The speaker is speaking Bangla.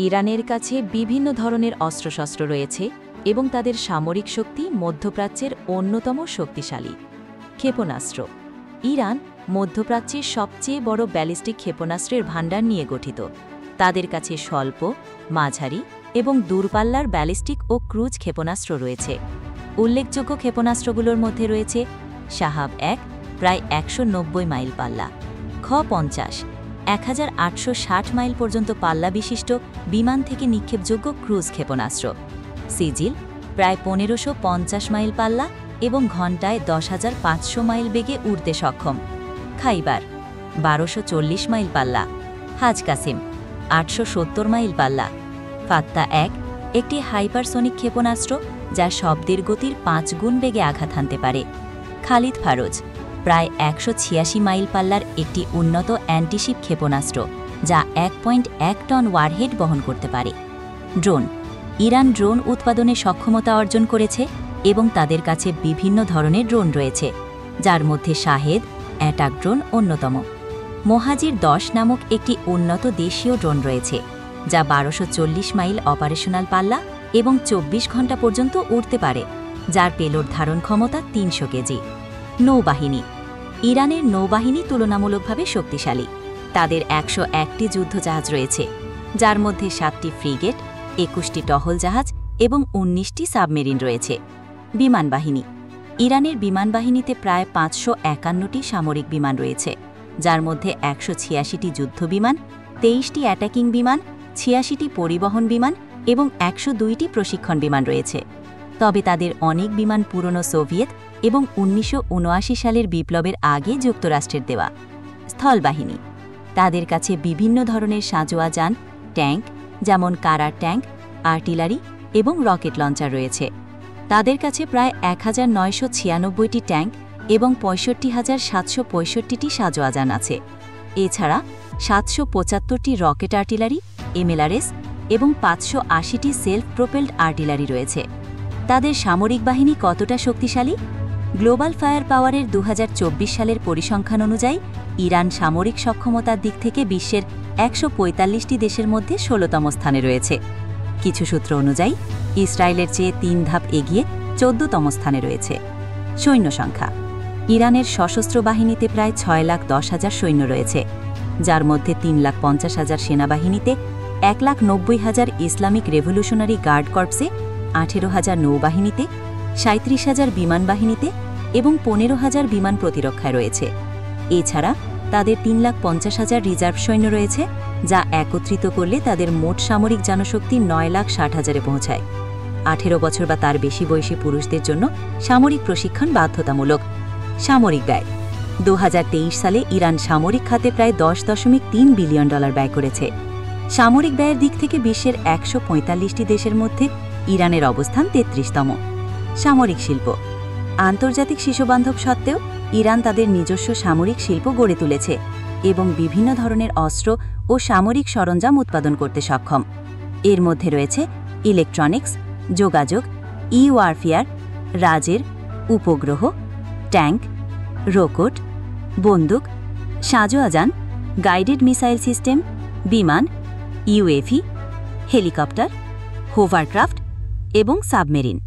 ইরানের কাছে বিভিন্ন ধরনের অস্ত্রশস্ত্র রয়েছে এবং তাদের সামরিক শক্তি মধ্যপ্রাচ্যের অন্যতম শক্তিশালী। ক্ষেপণাস্ত্র। ইরান মধ্যপ্রাচ্যের সবচেয়ে বড় ব্যালিস্টিক ক্ষেপণাস্ত্রের ভাণ্ডার নিয়ে গঠিত। তাদের কাছে স্বল্প, মাঝারি এবং দূরপাল্লার ব্যালিস্টিক ও ক্রুজ ক্ষেপণাস্ত্র রয়েছে। উল্লেখযোগ্য ক্ষেপণাস্ত্রগুলোর মধ্যে রয়েছে শাহাব-1 প্রায় ১৯০ মাইল পাল্লা, খ-৫০ ১৮৬০ মাইল পর্যন্ত পাল্লা বিশিষ্ট বিমান থেকে নিক্ষেপযোগ্য ক্রুজ ক্ষেপণাস্ত্র, সিজিল প্রায় ১৫৫০ মাইল পাল্লা এবং ঘণ্টায় ১০৫০০ মাইল বেগে উড়তে সক্ষম, খাইবার ১২৪০ মাইল পাল্লা, হাজ কাসিম ৮৭০ মাইল পাল্লা, ফাত্তা-1 একটি হাইপারসোনিক ক্ষেপণাস্ত্র যা শব্দের গতির ৫ গুণ বেগে আঘাত হানতে পারে, খালিদ ফারোজ প্রায় ১৮৬ মাইল পাল্লার একটি উন্নত অ্যান্টিশিপ ক্ষেপণাস্ত্র যা ১.১ টন ওয়ারহেড বহন করতে পারে। ড্রোন। ইরান ড্রোন উৎপাদনে সক্ষমতা অর্জন করেছে এবং তাদের কাছে বিভিন্ন ধরনের ড্রোন রয়েছে, যার মধ্যে শাহেদ অ্যাটাক ড্রোন অন্যতম। মোহাজির-১০ নামক একটি উন্নত দেশীয় ড্রোন রয়েছে যা ১২৪০ মাইল অপারেশনাল পাল্লা এবং ২৪ ঘণ্টা পর্যন্ত উড়তে পারে, যার পেলোড ধারণ ক্ষমতা ৩০০ কেজি। নৌবাহিনী। ইরানের নৌবাহিনী তুলনামূলকভাবে শক্তিশালী। তাদের ১০১টি যুদ্ধজাহাজ রয়েছে, যার মধ্যে ৭টি ফ্রিগেট, ২১টি টহল জাহাজ এবং ১৯টি সাবমেরিন রয়েছে। বিমান বাহিনী। ইরানের বিমান বাহিনীতে প্রায় ৫৫১টি সামরিক বিমান রয়েছে, যার মধ্যে ১৮৬টি যুদ্ধবিমান, ২৩টি অ্যাটাকিং বিমান, ৮৬টি পরিবহন বিমান এবং ১০২টি প্রশিক্ষণ বিমান রয়েছে। তবে তাদের অনেক বিমান পুরনো সোভিয়েত এবং ১৯৭৯ সালের বিপ্লবের আগে যুক্তরাষ্ট্রের দেওয়া। স্থলবাহিনী। তাদের কাছে বিভিন্ন ধরনের সাঁজোয়া যান, ট্যাঙ্ক যেমন কারার ট্যাঙ্ক, আর্টিলারি এবং রকেট লঞ্চার রয়েছে। তাদের কাছে প্রায় ১৯৯৯টি ট্যাঙ্ক এবং ৬৫,৭৬৫টি সাঁজোয়া যান আছে। এছাড়া ৭৭৫টি রকেট আর্টিলারি, এমএলআরএস এবং ৫৮০টি সেলফ প্রোপেলড আর্টিলারি রয়েছে। তাদের সামরিক বাহিনী কতটা শক্তিশালী? গ্লোবাল ফায়ার পাওয়ারের ২০২৪ সালের পরিসংখ্যান অনুযায়ী ইরান সামরিক সক্ষমতার দিক থেকে বিশ্বের ১৪৫টি দেশের মধ্যে ১৬তম স্থানে রয়েছে। কিছু সূত্র অনুযায়ী ইসরায়েলের চেয়ে ৩ ধাপ এগিয়ে ১৪তম স্থানে রয়েছে। সৈন্য সংখ্যা। ইরানের সশস্ত্র বাহিনীতে প্রায় ৬,১০,০০০ সৈন্য রয়েছে, যার মধ্যে ৩,৫০,০০০ সেনাবাহিনীতে, ১,৯০,০০০ ইসলামিক রেভলিউশনারি গার্ড কর্পসে, ১৮,০০০ নৌবাহিনীতে, ৩৭,০০০ বিমান বাহিনীতে এবং ১৫,০০০ বিমান প্রতিরক্ষায় রয়েছে। এছাড়া তাদের ৩,৫০,০০০ রিজার্ভ সৈন্য রয়েছে, যা একত্রিত করলে তাদের মোট সামরিক জনশক্তি ৯,৬০,০০০-এ পৌঁছায়। ১৮ বছর বা তার বেশি বয়সী পুরুষদের জন্য সামরিক প্রশিক্ষণ বাধ্যতামূলক। সামরিক ব্যয়। ২০২৩ সালে ইরান সামরিক খাতে প্রায় $10.৩ বিলিয়ন ব্যয় করেছে। সামরিক ব্যয়ের দিক থেকে বিশ্বের ১৪৫টি দেশের মধ্যে ইরানের অবস্থান ৩৩তম। সামরিক শিল্প। আন্তর্জাতিক শিশুবান্ধব সত্ত্বেও ইরান তাদের নিজস্ব সামরিক শিল্প গড়ে তুলেছে এবং বিভিন্ন ধরনের অস্ত্র ও সামরিক সরঞ্জাম উৎপাদন করতে সক্ষম। এর মধ্যে রয়েছে ইলেকট্রনিক্স, যোগাযোগ, ওয়ারফেয়ার, রাজের, উপগ্রহ, ট্যাঙ্ক, রকেট, বন্দুক, সাঁজোয়া যান, গাইডেড মিসাইল সিস্টেম, বিমান, ইউএভি, হেলিকপ্টার, হোভারক্রাফট এবং সাবমেরিন।